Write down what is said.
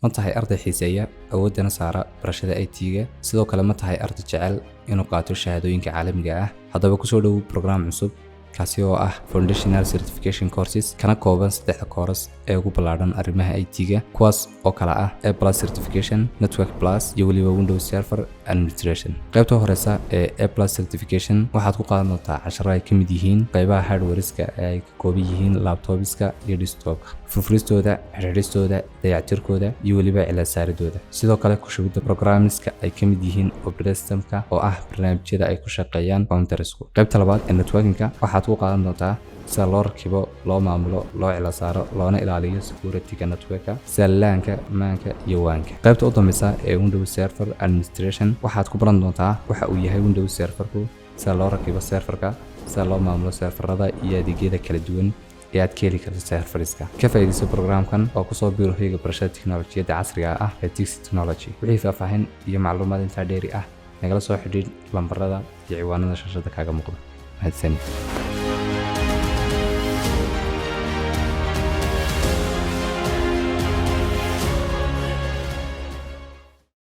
ma tahay arday xiiseeya awoodana saara barashada IT-ga sidoo kale ma tahay arday jecel inuu qaato shahaadooyinka caalamiga ah haddaba ku soo dhawow program cusub kaasi oo ah Foundational Certification Courses kana kooban 3 kooras ee ugu ballaaran arrimaha IT-ga kuwaas oo kala ah A+ Certification, Network Plus iyo waliba Windows Server Administration. qaybta horeysa ee A+ Certification waxaad ku qaadan doontaa casharro ay kamid yihiin qaybaha hardware-iska ee ay ka kooban yihiin laptop-iska iyo desktop-ka, furfuristooda, xiriiristooda, dayactirkooda iyo waliba cilad saaridooda. sidoo kale ku shubidda programmingska ay kamid yihiin operating system-ka oo ah barnaamijyada ay ku shaqeeyaan computersku. qaybta labaad ee networking-ka waxaad ku qaadan doontaa sida loo rakibo, loo maamulo, loo cila saaro, loona ilaaliyo security-ga network-ka, sida LAN-ka, MAN-ka iyo WAN-ka. qaybta u dambaysa ee Windows Server Administration waxaad ku baran doontaa waxa uu yahay Windows Server-ku, sida loo rakibo serverka, sida loo maamulo serverada iyo adeegyada kala duwan ee aad ka heli karto serveriska. ka faa'iidayso programkan oo ku soo biiro hoyga barashada tiknoolajiyadda casriga ah ee TICS Technology. wixii faahfaahin iyo macluumaad intaa dheeri ah nagala soo xidhiidh lambarada iyo ciwaanada shaashada kaaga muuqda. mahadsanid.